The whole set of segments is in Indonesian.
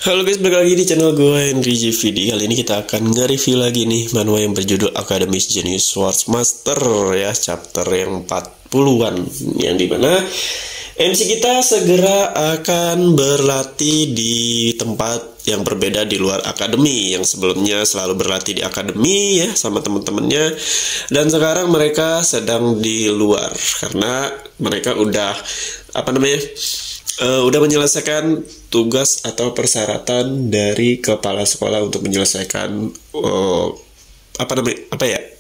Halo guys, balik lagi di channel gue Henry GVD. Kali ini kita akan nge-review lagi nih manhwa yang berjudul Academy's Genius Swordsmaster ya, chapter yang 40-an, yang dimana MC kita segera akan berlatih di tempat yang berbeda di luar akademi. Yang sebelumnya selalu berlatih di akademi ya sama teman-temannya, dan sekarang mereka sedang di luar karena mereka udah udah menyelesaikan tugas atau persyaratan dari kepala sekolah untuk menyelesaikan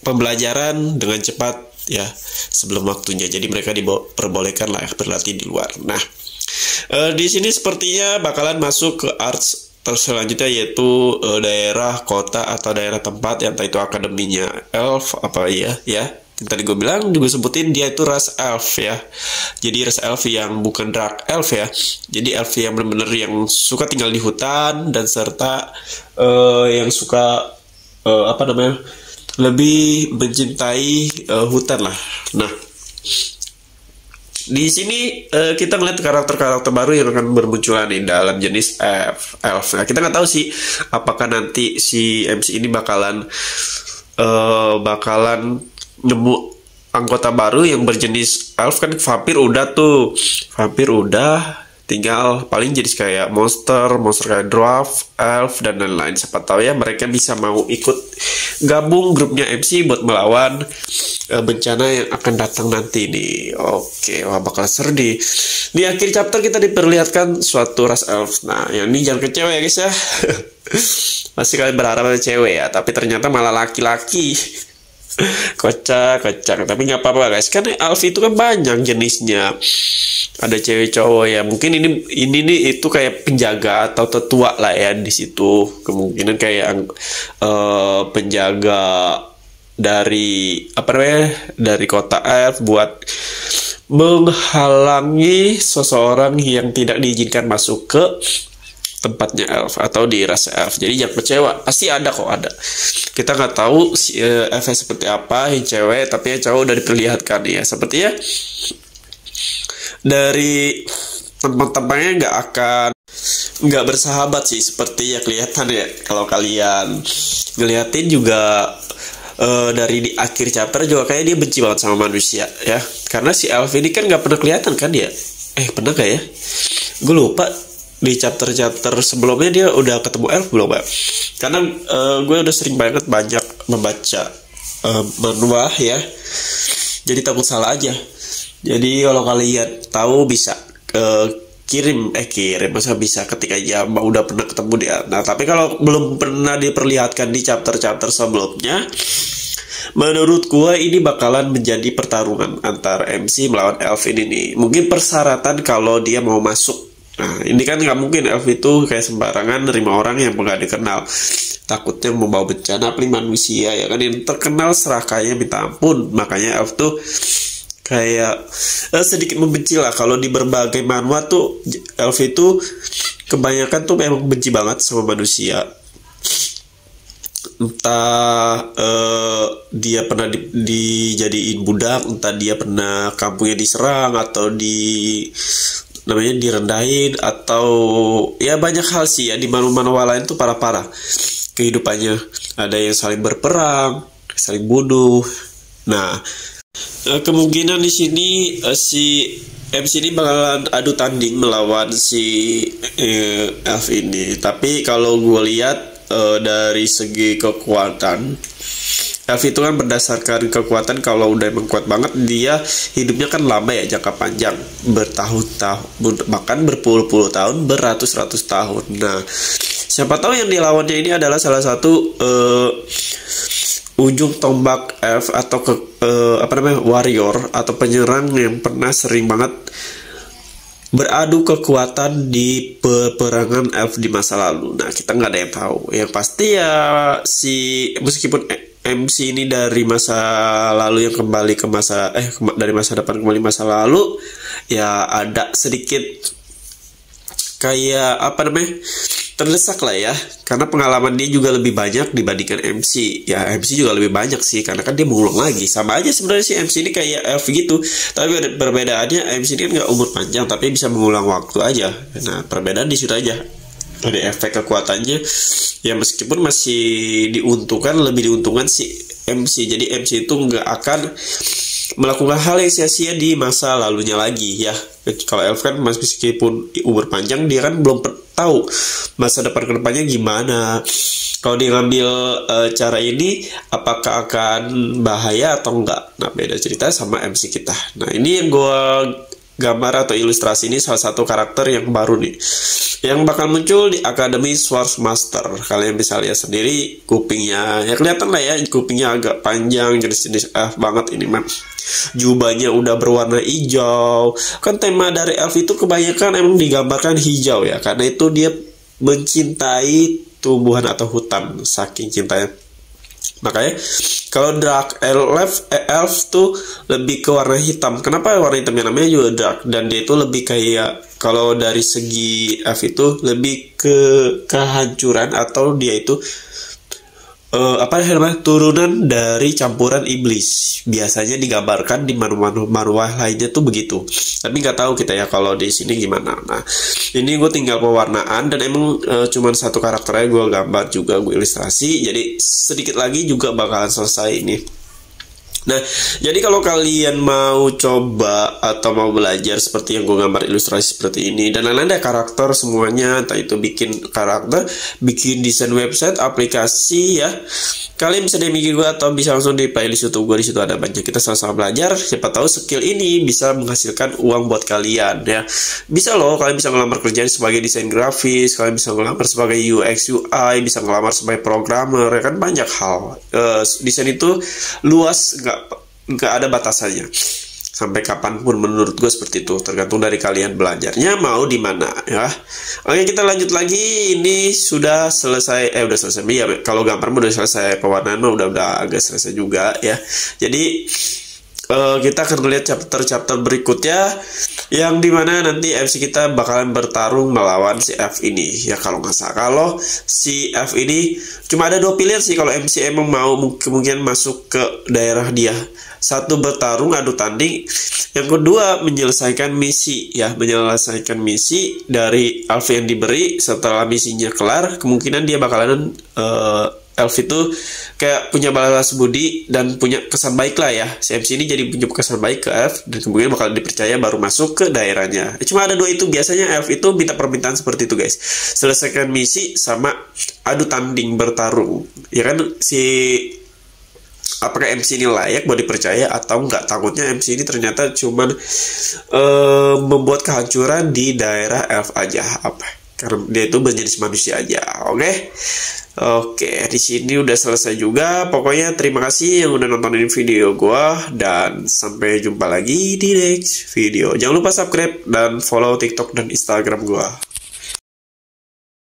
pembelajaran dengan cepat ya sebelum waktunya. Jadi mereka diperbolehkan lah berlatih di luar. Nah, di sini sepertinya bakalan masuk ke arts selanjutnya, yaitu daerah kota atau daerah tempat yang entah itu akademinya elf apa ya. Yang tadi gue bilang juga sebutin dia itu ras elf ya. Jadi ras elf yang bukan dark elf ya. Jadi elf yang benar-benar yang suka tinggal di hutan dan serta yang suka lebih mencintai hutan lah. Nah, di sini kita ngeliat karakter-karakter baru yang akan bermunculan di dalam jenis elf. Nah, kita nggak tahu sih apakah nanti si MC ini bakalan nemu anggota baru yang berjenis elf. Kan vampir udah tinggal paling jadi kayak monster kayak dwarf, elf dan lain-lain. Siapa tahu ya mereka bisa mau ikut gabung grupnya MC buat melawan bencana yang akan datang nanti nih. Oke, wah bakal seru di akhir chapter kita diperlihatkan suatu ras elf. Nah, yang ini jangan ke cewek ya guys ya. Masih kalian berharap ada cewek ya, tapi ternyata malah laki-laki. Kocak, tapi nggak apa-apa guys, kan elf itu kan banyak jenisnya, ada cewek cowok ya. Mungkin ini nih itu kayak penjaga atau tetua lah ya di situ, kemungkinan kayak penjaga dari dari kota elf buat menghalangi seseorang yang tidak diizinkan masuk ke tempatnya elf atau di rasa elf. Jadi jangan kecewa, pasti ada kok, ada. Kita nggak tahu elfnya seperti apa yang cewek, tapi yang cowok udah diperlihatkan ya. Sepertinya dari teman-temannya nggak bersahabat sih, seperti yang kelihatan ya. Kalau kalian ngeliatin juga dari di akhir chapter juga kayak dia benci banget sama manusia ya. Karena si elf ini kan nggak pernah kelihatan kan dia. Pernah gak ya? Gue lupa. Di chapter sebelumnya dia udah ketemu elf belum Mbak? Karena gue udah sering banget membaca manhwa ya, jadi takut salah aja. Jadi kalau kalian tahu bisa kirim masa bisa ketik aja udah pernah ketemu dia. Nah, tapi kalau belum pernah diperlihatkan di chapter sebelumnya, menurut gue ini bakalan menjadi pertarungan antara MC melawan elf ini nih. Mungkin persyaratan kalau dia mau masuk. Nah, ini kan nggak mungkin elf itu kayak sembarangan nerima orang yang nggak dikenal. Takutnya membawa bencana apalagi manusia ya kan, yang terkenal serakahnya minta ampun. Makanya elf tuh kayak sedikit membenci lah. Kalau di berbagai manhwa tuh elf itu kebanyakan tuh memang benci banget sama manusia. Entah dia pernah dijadiin budak, entah dia pernah kampungnya diserang atau direndahin, atau ya banyak hal sih ya. Di manhwa lain tuh parah-parah kehidupannya, ada yang saling berperang, saling bunuh. Nah, kemungkinan di sini si MC ini bakalan adu tanding melawan si elf ini. Tapi kalau gue lihat dari segi kekuatan, elf itu kan berdasarkan kekuatan, kalau udah emang kuat banget dia hidupnya kan lama ya, jangka panjang, bertahun-tahun, bahkan berpuluh-puluh tahun, beratus-ratus tahun. Nah, siapa tahu yang dilawannya ini adalah salah satu ujung tombak elf atau warrior atau penyerang yang pernah sering banget beradu kekuatan di peperangan elf di masa lalu. Nah, kita nggak ada yang tahu. Yang pasti ya meskipun MC ini dari masa lalu yang kembali ke dari masa depan kembali masa lalu, ya ada sedikit kayak terdesak lah ya, karena pengalaman dia juga lebih banyak dibandingkan MC. Ya MC juga lebih banyak sih, karena kan dia mengulang lagi. Sama aja sebenarnya si MC ini kayak elf gitu, tapi perbedaannya MC ini kan nggak umur panjang tapi bisa mengulang waktu aja. Nah, perbedaan di situ aja. dari efek kekuatannya ya, meskipun masih lebih diuntungkan si MC. Jadi MC itu nggak akan melakukan hal yang sia-sia di masa lalunya lagi ya. Kalau elf kan meskipun umur panjang, dia kan belum tahu masa depan kedepannya gimana. Kalau dia ngambil cara ini, apakah akan bahaya atau enggak? Nah, beda cerita sama MC kita. Nah, ini yang gue gambar atau ilustrasi, ini salah satu karakter yang baru nih, yang bakal muncul di Akademi Swords Master. Kalian bisa lihat sendiri kupingnya, ya kelihatan lah ya, kupingnya agak panjang, jenis-jenis elf banget ini mah. Jubahnya udah berwarna hijau. Kan tema dari elf itu kebanyakan emang digambarkan hijau ya, karena itu dia mencintai tumbuhan atau hutan, saking cintanya. Makanya kalau dark elf tuh lebih ke warna hitam. Kenapa warna hitamnya namanya juga dark? Dan dia itu lebih kayak, kalau dari segi elf itu lebih ke kehancuran, atau dia itu turunan dari campuran iblis. Biasanya digambarkan di manual lainnya tuh begitu. Tapi nggak tahu kita ya kalau di sini gimana. Nah, ini gue tinggal pewarnaan, dan emang cuman satu karakternya gue gambar juga, gue ilustrasi. Jadi sedikit lagi juga bakalan selesai ini. Nah, jadi kalau kalian mau coba atau mau belajar seperti yang gue gambar ilustrasi seperti ini, dan lain-lain ada karakter semuanya, entah itu bikin karakter, bikin desain website, aplikasi ya, kalian bisa DM gue atau bisa langsung di playlist YouTube gue. Di situ ada banyak, kita sama-sama belajar. Siapa tahu skill ini bisa menghasilkan uang buat kalian ya. Bisa loh, kalian bisa ngelamar kerjaan sebagai desain grafis, kalian bisa ngelamar sebagai UX UI, bisa ngelamar sebagai programmer ya kan, banyak hal. Desain itu luas, nggak ada batasannya. Sampai kapanpun menurut gue seperti itu, tergantung dari kalian belajarnya mau di mana ya. Oke, kita lanjut lagi. Ini sudah selesai, udah selesai ya. Kalau gambar udah selesai, pewarnaan udah agak selesai juga ya. Jadi kita akan melihat chapter berikutnya, yang dimana nanti MC kita bakalan bertarung melawan si F ini ya, kalau nggak salah. Kalau si F ini cuma ada 2 pilihan sih kalau MC emang mau mungkin masuk ke daerah dia. Satu, bertarung adu tanding. Yang kedua, menyelesaikan misi ya, menyelesaikan misi dari elf yang diberi. Setelah misinya kelar, kemungkinan dia bakalan elf itu kayak punya balas budi dan punya kesan baik lah ya. Si MC ini jadi punya kesan baik ke elf, dan kemudian bakal dipercaya baru masuk ke daerahnya. Cuma ada 2 itu, biasanya elf itu minta permintaan seperti itu guys. Selesaikan misi sama adu tanding, bertarung. Ya kan, apakah MC ini layak buat dipercaya atau enggak. Takutnya MC ini ternyata cuman membuat kehancuran di daerah elf aja, karena dia itu berjenis manusia aja. Oke, di sini udah selesai juga. Pokoknya terima kasih yang udah nontonin video gua, dan sampai jumpa lagi di next video. Jangan lupa subscribe dan follow TikTok dan Instagram gua.